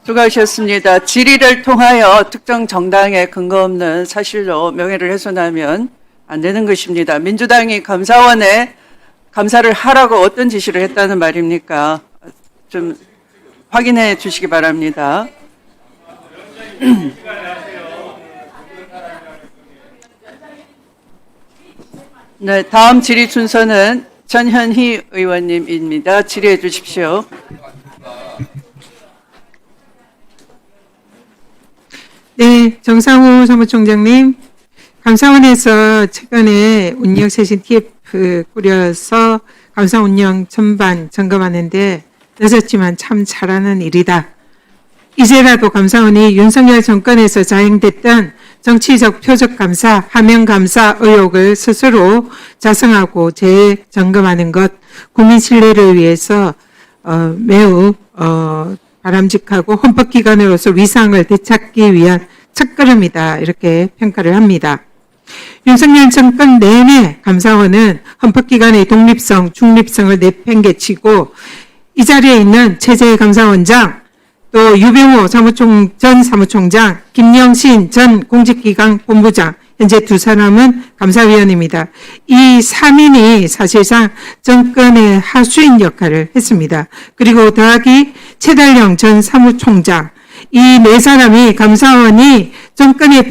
수고하셨습니다. 질의를 통하여 특정 정당의 근거 없는 사실로 명예를 훼손하면 안 되는 것입니다. 민주당이 감사원에 감사를 하라고 어떤 지시를 했다는 말입니까? 좀 확인해 주시기 바랍니다. 네, 다음 질의 순서는 전현희 의원님입니다. 질의해 주십시오. 네, 정상우 사무총장님. 감사원에서 최근에 운영쇄신 TF 꾸려서 감사 운영 전반 점검하는데 늦었지만 참 잘하는 일이다. 이제라도 감사원이 윤석열 정권에서 자행됐던 정치적 표적 감사, 하명 감사 의혹을 스스로 자성하고 재점검하는 것, 국민 신뢰를 위해서 매우 바람직하고 헌법기관으로서 위상을 되찾기 위한 첫걸음이다. 이렇게 평가를 합니다. 윤석열 정권 내내 감사원은 헌법기관의 독립성, 중립성을 내팽개치고 이 자리에 있는 최재해 감사원장, 또 유병호 전 사무총장, 김영신 전 공직기강 본부장, 현재 두 사람은 감사위원입니다. 이 3인이 사실상 정권의 하수인 역할을 했습니다. 그리고 더하기 최달령 전 사무총장, 이 네 사람이 감사원이 정권에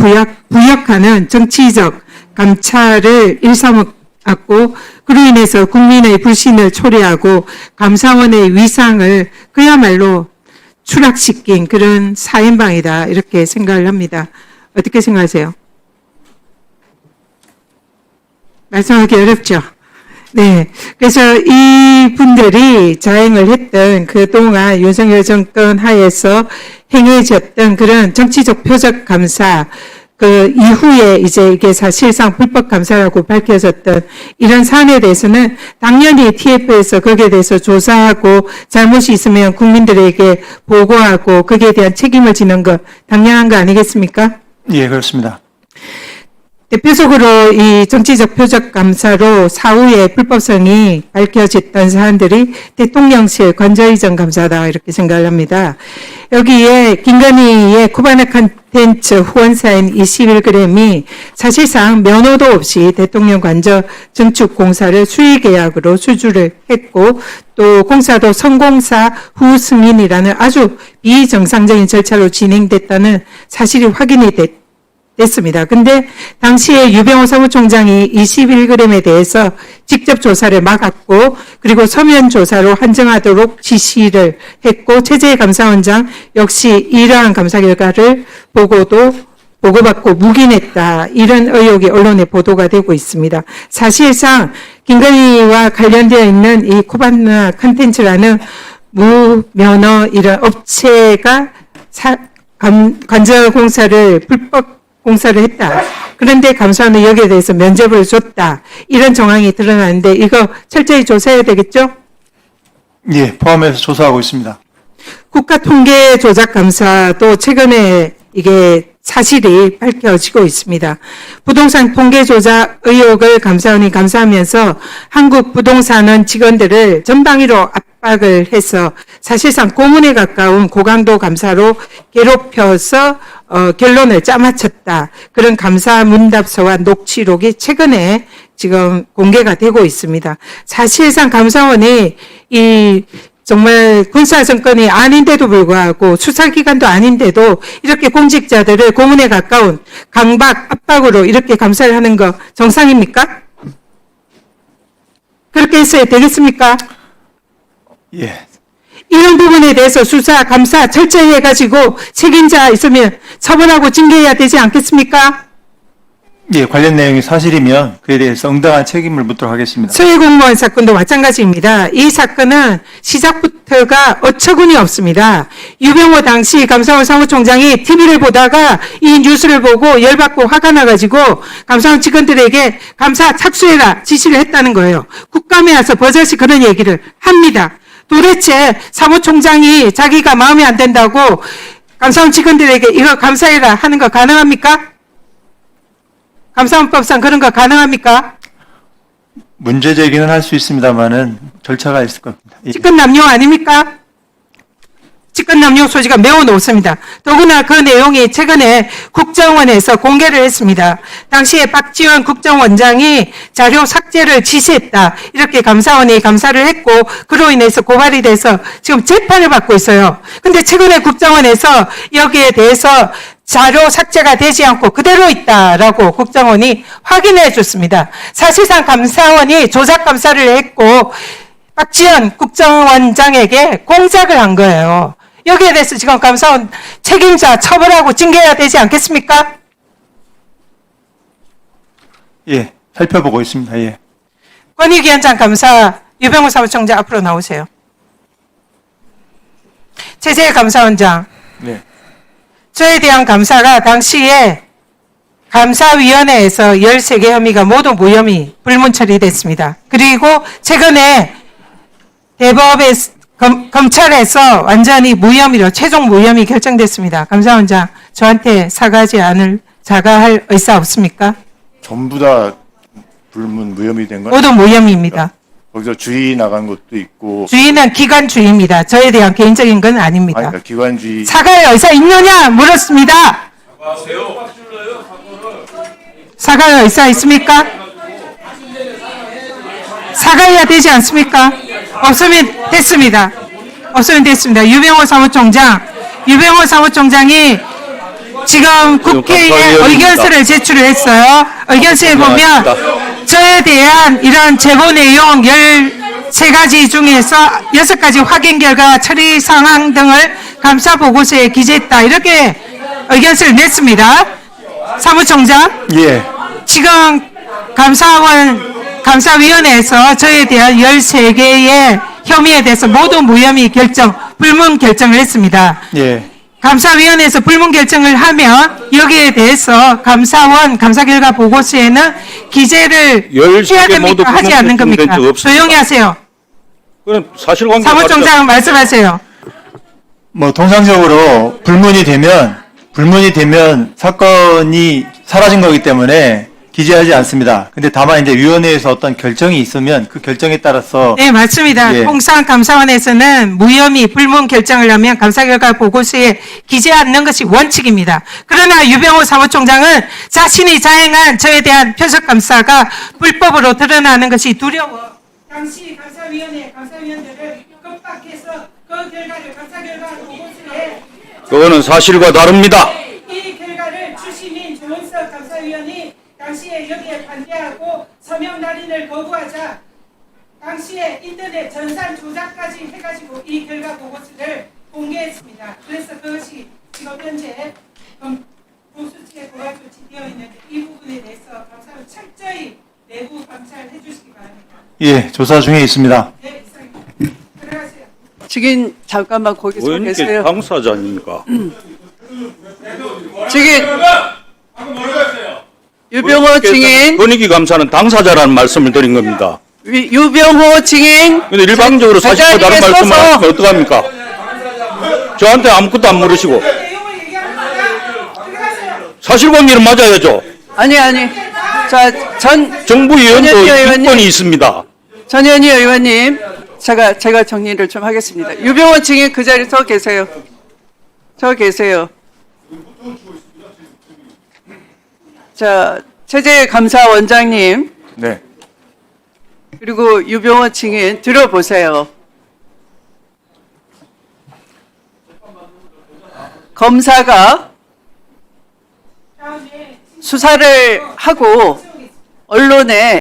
부역하는 정치적 감찰을 일삼았고 그로 인해서 국민의 불신을 초래하고 감사원의 위상을 그야말로 추락시킨 그런 사인방이다 이렇게 생각을 합니다. 어떻게 생각하세요? 말씀하기 어렵죠? 네. 그래서 이분들이 자행을 했던 그동안 윤석열 정권 하에서 행해졌던 그런 정치적 표적 감사, 그 이후에 이제 이게 사실상 불법 감사라고 밝혀졌던 이런 사안에 대해서는 당연히 TF에서 거기에 대해서 조사하고 잘못이 있으면 국민들에게 보고하고 거기에 대한 책임을 지는 것 당연한 거 아니겠습니까? 예, 그렇습니다. 대표적으로 이 정치적 표적 감사로 사후에 불법성이 밝혀졌던 사안들이 대통령실 관저이전 감사다 이렇게 생각을 합니다. 여기에 김건희의 쿠바나 컨텐츠 후원사인 21g이 사실상 면허도 없이 대통령 관저 증축 공사를 수의계약으로 수주를 했고 또 공사도 성공사 후승인이라는 아주 비정상적인 절차로 진행됐다는 사실이 확인이 됐습니다. 근데 당시에 유병호 사무총장이 21g에 대해서 직접 조사를 막았고 그리고 서면 조사로 한정하도록 지시를 했고 최재해 감사원장 역시 이러한 감사 결과를 보고받고 묵인했다. 이런 의혹이 언론에 보도가 되고 있습니다. 사실상 김건희와 관련되어 있는 이 쿠바나 컨텐츠라는 무면허 이런 업체가 관저 공사를 불법 공사를 했다. 그런데 감사원은 여기에 대해서 면죄부를 줬다. 이런 정황이 드러나는데 이거 철저히 조사해야 되겠죠? 예, 포함해서 조사하고 있습니다. 국가통계조작감사도 최근에 이게 사실이 밝혀지고 있습니다. 부동산 통계조작 의혹을 감사원이 감사하면서 한국부동산원 직원들을 전방위로 압박을 해서 사실상 고문에 가까운 고강도 감사로 괴롭혀서 결론을 짜맞췄다. 그런 감사 문답서와 녹취록이 최근에 지금 공개가 되고 있습니다. 사실상 감사원이 이 정말 군사정권이 아닌데도 불구하고 수사기관도 아닌데도 이렇게 공직자들을 고문에 가까운 강박, 압박으로 이렇게 감사를 하는 거 정상입니까? 그렇게 했어야 되겠습니까? 예, 이런 부분에 대해서 수사, 감사 철저히 해가지고 책임자 있으면 처벌하고 징계해야 되지 않겠습니까? 예, 관련 내용이 사실이면 그에 대해서 응당한 책임을 묻도록 하겠습니다. 서해 공무원 사건도 마찬가지입니다. 이 사건은 시작부터가 어처구니 없습니다. 유병호 당시 감사원 사무총장이 TV를 보다가 이 뉴스를 보고 열받고 화가 나가지고 감사원 직원들에게 감사 착수해라 지시를 했다는 거예요. 국감에 와서 버젓이 그런 얘기를 합니다. 도대체 사무총장이 자기가 마음에 안 든다고 감사원 직원들에게 이거 감사해라 하는 거 가능합니까? 감사원법상 그런 거 가능합니까? 문제 제기는 할 수 있습니다만은 절차가 있을 겁니다. 예. 직권 남용 아닙니까? 직권남용 소지가 매우 높습니다. 더구나 그 내용이 최근에 국정원에서 공개를 했습니다. 당시에 박지원 국정원장이 자료 삭제를 지시했다. 이렇게 감사원이 감사를 했고 그로 인해서 고발이 돼서 지금 재판을 받고 있어요. 근데 최근에 국정원에서 여기에 대해서 자료 삭제가 되지 않고 그대로 있다라고 국정원이 확인해 줬습니다. 사실상 감사원이 조작 감사를 했고 박지원 국정원장에게 공작을 한 거예요. 여기에 대해서 지금 감사원 책임자 처벌하고 징계해야 되지 않겠습니까? 예, 살펴보고 있습니다. 예. 권익위원장 감사 유병호 사무총장 앞으로 나오세요. 최재해 감사원장. 네. 저에 대한 감사가 당시에 감사위원회에서 13개 혐의가 모두 무혐의 불문 처리됐습니다. 그리고 최근에 대법에 검찰에서 완전히 무혐의로 최종 무혐의 결정됐습니다. 감사원장 저한테 사과할 의사 없습니까? 전부 다 불문 무혐의 된 건 모두 무혐의입니다. 거기서 주의 나간 것도 있고 주의는 기관주의입니다. 저에 대한 개인적인 건 아닙니다. 아니, 그러니까 기관주의 사과할 의사 있느냐 물었습니다. 사과할 의사 있습니까? 사과해야 되지 않습니까? 없으면 됐습니다. 없으면 됐습니다. 유병호 사무총장이 지금 국회에 의견서를 제출을 했어요. 의견서에 보면 저에 대한 이런 제보 내용 13가지 중에서 6가지 확인 결과 처리 상황 등을 감사 보고서에 기재했다. 이렇게 의견서를 냈습니다. 사무총장, 예. 지금 감사위원회에서 저에 대한 13개의 혐의에 대해서 모두 무혐의 불문 결정을 했습니다. 예. 감사위원회에서 불문 결정을 하면 여기에 대해서 감사 결과 보고서에는 기재를 해야 됩니까? 하지 않는 겁니까? 조용히 하세요. 그럼 사실관계 사무총장 말씀하세요. 뭐 통상적으로 불문이 되면 사건이 사라진 거기 때문에 기재하지 않습니다. 근데 다만 이제 위원회에서 어떤 결정이 있으면 그 결정에 따라서 네, 맞습니다. 예. 통상 감사원에서는 무혐의 불문 결정을 하면 감사 결과 보고서에 기재하지 않는 것이 원칙입니다. 그러나 유병호 사무총장은 자신이 자행한 저에 대한 표적 감사가 불법으로 드러나는 것이 두려워 당시 감사위원들을 겁박해서 그 결과를 감사 결과 보고서에 그거는 사실과 다릅니다. 이 결과를 추신인 조은석 감사위원이 당시에 여기에 반대하고 서명 날인을 거부하자 당시에 인터넷 전산 조작까지 해가지고 이 결과 보고서를 공개했습니다. 그래서 그것이 지금 현재 공수 측에 고발 조치되어 있는데 이 부분에 대해서 감사를 철저히 내부 감찰해 주시기 바랍니다. 예, 조사 중에 있습니다. 네, 이상입니다. 들어가세요. 증인 잠깐만 거기 서 의원님께 계세요. 당사자 아닙니까? 증인 유병호 증인 권익위 감사는 당사자라는 말씀을 드린 겁니다. 유병호 증인 근데 일방적으로 사실과 다른 제자리에 말씀을 서서 하시면 어떡합니까? 저한테 아무것도 안 물으시고 내용을 얘기합니다. 들어가세요. 사실관계는 맞아야죠. 아니 자 정부 위원도 전현희 의원님. 인권이 있습니다. 전현희 의원님 제가 정리를 좀 하겠습니다. 유병호 증인 그 자리에 서 계세요. 자, 최재 감사원장님 네. 그리고 유병호 증인 들어보세요. 검사가 수사를 하고 언론에